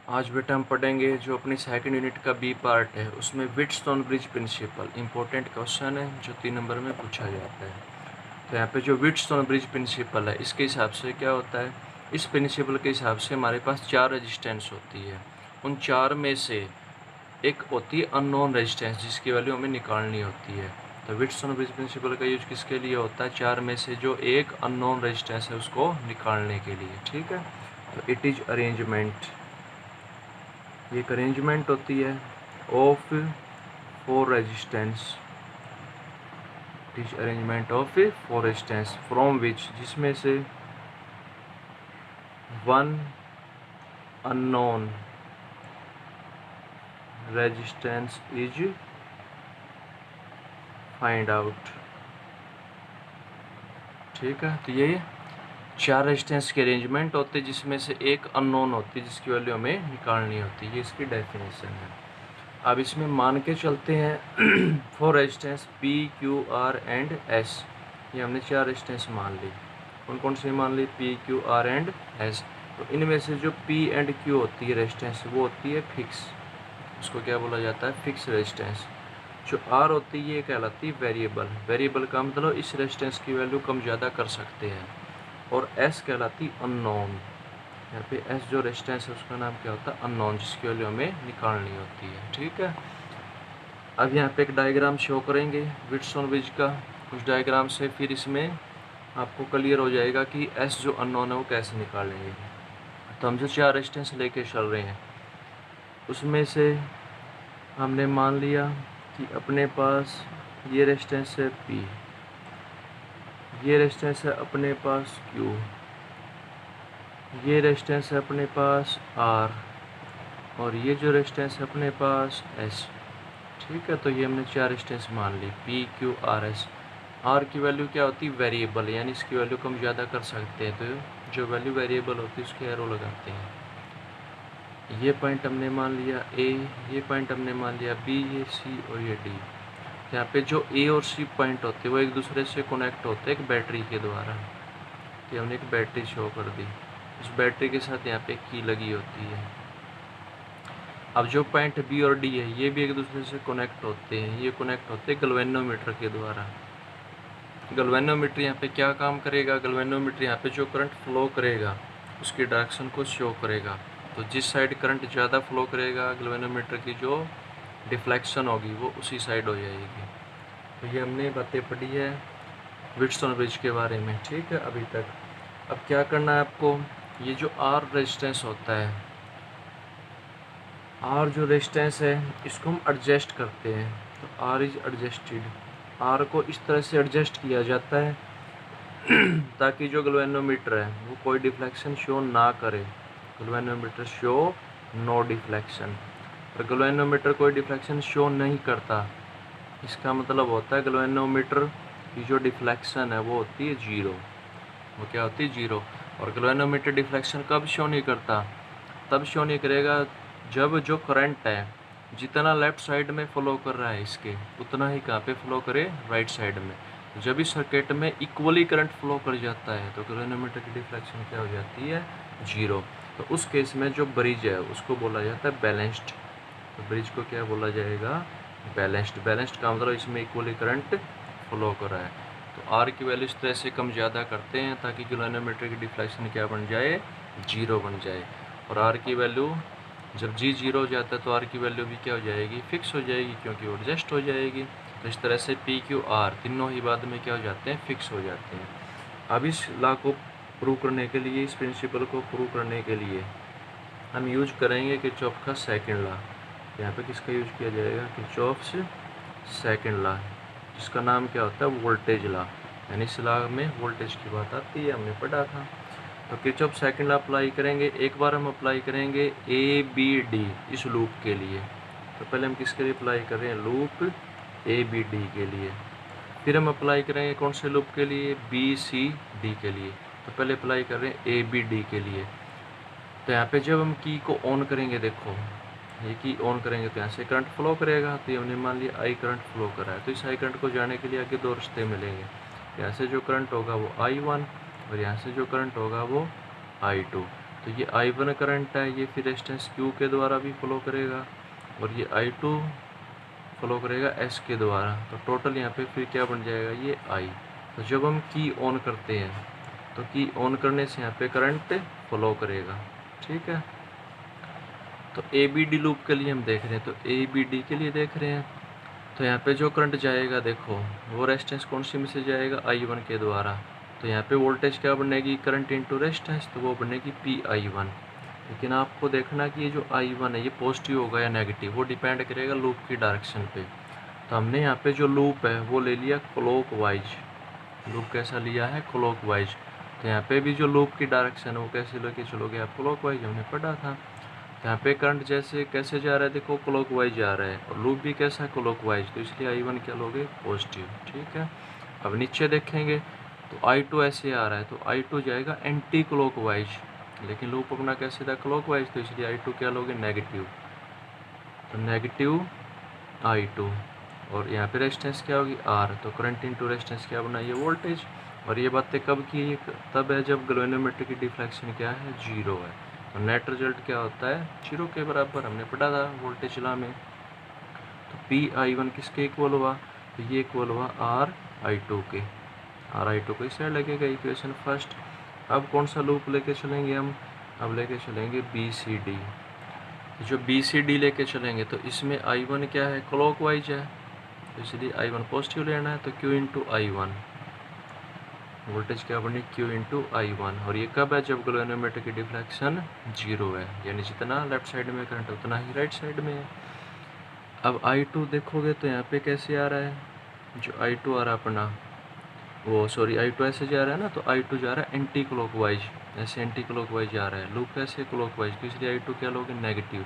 आज बेटा हम पढ़ेंगे जो अपनी सेकंड यूनिट का बी पार्ट है, उसमें Wheatstone bridge principle important question है जो 3 नंबर में पूछा जाता है। तो यहाँ पे जो व्हीटस्टोन ब्रिज प्रिंसिपल है, इसके हिसाब से क्या होता है, इस प्रिंसिपल के हिसाब से हमारे पास 4 रेजिस्टेंस होती है। उन 4 में से एक होती है अननोन रेजिस्टेंस, जिसकी वैल्यू हमें निकालनी होती है। तो व्हीटस्टोन ब्रिज प्रिंसिपल का यूज किसके लिए होता है, 4 में से जो एक अननोन रेजिस्टेंस है उसको निकालने के लिए। ठीक है, तो इट इज अरेंजमेंट, ये एक अरेंजमेंट होती है of 4 resistance. It is arrangement of 4 resistance from which, जिसमें से 1 unknown resistance is find out. ठीक है, तो ये 4 रेजिस्टेंस के अरेंजमेंट होते हैं जिसमें से एक अननोन होती है जिसकी वैल्यू हमें निकालनी होती है। ये इसकी डेफिनेशन है। अब इसमें मान के चलते हैं 4 resistance P Q R and S. ये हमने 4 रेजिस्टेंस मान ली। कौन कौन से मान ली, P Q R and S. तो इनमें से जो पी एंड क्यू होती है रेजिस्टेंस, वो होती है फिक्स, उसको क्या बोला जाता है, फिक्स रेजिस्टेंस। जो आर होती है ये कहलाती है वेरिएबल। वेरिएबल का मतलब इस रेजिस्टेंस की वैल्यू कम ज़्यादा कर सकते हैं। और एस कहलाती अननोन। यहाँ पे एस जो रेजिस्टेंस है उसका नाम क्या होता है, अननोन, जिसकी वैल्यू हमें निकालनी होती है। ठीक है, अब यहाँ पे एक डायग्राम शो करेंगे व्हीटस्टोन ब्रिज का। उस डायग्राम से फिर इसमें आपको क्लियर हो जाएगा कि एस जो अननोन है वो कैसे निकालेंगे। तो हम जो 4 रेजिस्टेंस लेके चल रहे हैं उसमें से हमने मान लिया कि अपने पास ये रेजिस्टेंस है P, ये रेजिस्टेंस है अपने पास Q, ये रेजिस्टेंस है अपने पास R, और ये जो रेजिस्टेंस है अपने पास S। ठीक है, तो ये हमने 4 रेजिस्टेंस मान ली P Q R S। R की वैल्यू क्या होती है, वेरिएबल, यानी इसकी वैल्यू कम ज़्यादा कर सकते हैं। तो जो वैल्यू वेरिएबल होती है उसके एरो लगाते हैं। ये पॉइंट हमने मान लिया A, ये पॉइंट हमने मान लिया B, ये C और ये D। यहाँ पे जो A और C पॉइंट होते हैं वो एक दूसरे से कनेक्ट होते हैं एक बैटरी के द्वारा। कि हमने एक बैटरी शो कर दी, उस बैटरी के साथ यहाँ पे की लगी होती है। अब जो पॉइंट B और D है ये भी एक दूसरे से कनेक्ट होते हैं, ये कनेक्ट होते हैं गैल्वेनोमीटर के द्वारा। गैल्वेनोमीटर यहाँ पे क्या काम करेगा, गैल्वेनोमीटर यहाँ पे जो करंट फ्लो करेगा उसकी डायरेक्शन को शो करेगा। तो जिस साइड करंट ज़्यादा फ्लो करेगा गैल्वेनोमीटर की जो डिफ्लेक्शन होगी वो उसी साइड हो जाएगी। तो ये हमने बातें पढ़ी है व्हीटस्टोन ब्रिज के बारे में। ठीक है, अभी तक। अब क्या करना है आपको, ये जो आर रेजिस्टेंस होता है, आर जो रेजिस्टेंस है इसको हम एडजस्ट करते हैं। तो आर इज एडजस्टेड, आर को इस तरह से एडजस्ट किया जाता है ताकि जो गैल्वेनोमीटर है वो कोई डिफ्लेक्शन शो ना करे। Galvanometer show no deflection. और गैल्वेनोमीटर कोई डिफ्लेक्शन शो नहीं करता, इसका मतलब होता है गैल्वेनोमीटर की जो डिफ्लेक्शन है वो होती है 0। वो क्या होती है, 0। और गैल्वेनोमीटर डिफ्लेक्शन कब शो नहीं करता, तब शो नहीं करेगा जब जो करंट है जितना लेफ्ट साइड में फ्लो कर रहा है इसके, उतना ही कहाँ पे फ्लो करे, राइट साइड में। जब इस सर्किट में इक्वली करंट फ्लो कर जाता है तो गैल्वेनोमीटर की डिफ्लेक्शन क्या हो जाती है, 0। तो उस केस में जो ब्रिज है उसको बोला जाता है बैलेंस्ड। तो ब्रिज को क्या बोला जाएगा, बैलेंस्ड। बैलेंस्ड का मतलब इसमें इक्वली करंट फ्लो कर रहा है। तो आर की वैल्यू इस तरह से कम ज़्यादा करते हैं ताकि गैल्वेनोमीटर की डिफ्लेक्शन क्या बन जाए, 0 बन जाए। और आर की वैल्यू जब जी 0 हो जाता है तो आर की वैल्यू भी क्या हो जाएगी, फिक्स हो जाएगी, क्योंकि वो एडजस्ट हो जाएगी। तो इस तरह से पी क्यू आर तीनों ही बाद में क्या हो जाते हैं, फिक्स हो जाते हैं। अब इस लॉ को प्रूव करने के लिए, इस प्रिंसिपल को प्रूव करने के लिए हम यूज करेंगे किरचॉफ का सेकंड लॉ। यहाँ पे किसका यूज किया जाएगा, किरचॉफ्स सेकंड लॉ, जिसका नाम क्या होता है, वोल्टेज लॉ। यानी इस लॉ में वोल्टेज की बात आती है, हमने पढ़ा था। तो किरचॉफ सेकंड लॉ अप्लाई करेंगे। एक बार हम अप्लाई करेंगे ए बी डी इस लूप के लिए। तो पहले हम किसके लिए अप्लाई कर रहे हैं, लूप ए बी डी के लिए। फिर हम अप्लाई करेंगे कौन से लूप के लिए, बी सी डी के लिए। तो पहले अप्लाई कर रहे हैं ए बी डी के लिए। तो यहाँ पे जब हम की को ऑन करेंगे, देखो ये की ऑन करेंगे तो यहाँ से करंट फ्लो करेगा। तो ये हमने मान लिया आई करंट फ्लो कर रहा है। तो इस आई करंट को जाने के लिए आगे 2 रास्ते मिलेंगे। यहाँ से जो करंट होगा वो I1 और यहाँ से जो करंट होगा वो I2। तो ये I1 करंट है, ये फिर रेजिस्टेंस Q के द्वारा भी फ्लो करेगा और ये I2 फ्लो करेगा S के द्वारा। तो टोटल यहाँ पे फिर क्या बन जाएगा, ये I। तो जब हम की ऑन करते हैं तो की ऑन करने से यहाँ पे करंट फ्लो करेगा, ठीक है। तो ABD लूप के लिए हम देख रहे हैं, तो ABD के लिए देख रहे हैं तो यहाँ पे जो करंट जाएगा देखो वो रेजिस्टेंस कौन सी में से जाएगा, I1 के द्वारा। तो यहाँ पे वोल्टेज क्या बनेगी, करंट इंटू रेजिस्टेंस, तो वो बनेगी PI1। लेकिन आपको देखना कि ये जो I1 है ये पॉजिटिव होगा या नेगेटिव, वो डिपेंड करेगा लूप की डायरेक्शन पे। तो हमने यहाँ पे जो लूप है वो ले लिया क्लॉकवाइज। लूप कैसा लिया है, क्लॉकवाइज। तो यहाँ पे भी जो लूप की डायरेक्शन है वो कैसे लेके चलोगे आप, क्लॉकवाइज, हमने पढ़ा था। यहाँ पे करंट जैसे कैसे जा रहा है, देखो क्लॉकवाइज जा रहा है और लूप भी कैसा है, क्लॉकवाइज, तो इसलिए I1 क्या लोगे, पॉजिटिव, ठीक है। अब नीचे देखेंगे तो I2 ऐसे आ रहा है तो I2 जाएगा एंटी क्लॉकवाइज, लेकिन लूप अपना कैसे था, क्लॉकवाइज, तो इसलिए I2 क्या लोगे, नेगेटिव। तो नेगेटिव I2 और यहाँ पे रेजिस्टेंस क्या होगी, R। तो करंट इंटू रेजिस्टेंस क्या बना, ये वोल्टेज। और ये बातें कब की, तब है जब गैल्वेनोमीटर की डिफ्लेक्शन क्या है, 0 है। तो नेट रिजल्ट क्या होता है, 0 के बराबर, हमने पढ़ा था वोल्टेज लॉ में। तो PI1 किसके इक्वल हुआ, तो ये इक्वल हुआ RI2 के। RI2 को इस साइड लगेगा, इक्वेशन फर्स्ट। अब कौन सा लूप लेके चलेंगे हम, अब लेके चलेंगे BCD। जो BCD लेके चलेंगे तो इसमें I1 क्या है, क्लॉकवाइज है, तो इसलिए I1 पॉजिटिव लेना है। तो Q इंटू I1, वोल्टेज क्या बनी, Q इंटू I1। और ये कब है, जब गैल्वेनोमीटर की डिफ्लेक्शन 0 है, यानी जितना लेफ्ट साइड में करंट उतना ही राइट साइड में है। अब I2 देखोगे तो यहाँ पे कैसे आ रहा है, जो I2 आ रहा है अपना, वो सॉरी I2 ऐसे जा रहा है ना, तो I2 जा रहा है एंटी क्लॉकवाइज, ऐसे एंटी क्लॉकवाइज जा रहा है। लूप कैसे, क्लॉकवाइज, तो इसलिए I2 क्या लोगे, नेगेटिव।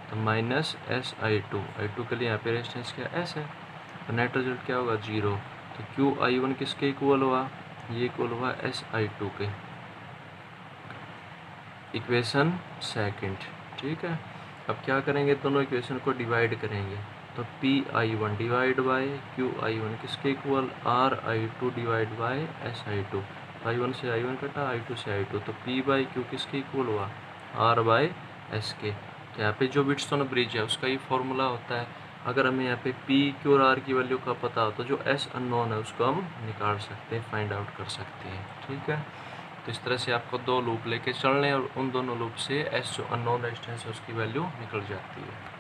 तो माइनस एस I2 के लिए यहाँ पे रेजिस्टेंस क्या S है, तो नेट रिजल्ट क्या होगा, 0। तो QI1 किसके इक्वल हुआ, ये इक्वल हुआ SI2 के, इक्वेशन सेकंड, ठीक है। अब क्या करेंगे, दोनों इक्वेशन को डिवाइड करेंगे। तो PI1 डिवाइड बाय QI1 किसके equal, RI2 divide by SI2। I1 से I1 कटा, I2 से I2, तो P बाई Q किसके इक्वल हुआ, R बाय S के। तो यहाँ पे जो व्हिटस्टोन ब्रिज है उसका ये फॉर्मूला होता है। अगर हमें यहाँ पे P, Q और R की वैल्यू का पता हो तो जो S अननोन है उसको हम निकाल सकते हैं, फाइंड आउट कर सकते हैं, ठीक है। तो इस तरह से आपको दो लूप लेके चलने और उन दोनों लूप से S जो अननोन रेजिस्टेंस है उसकी वैल्यू निकल जाती है।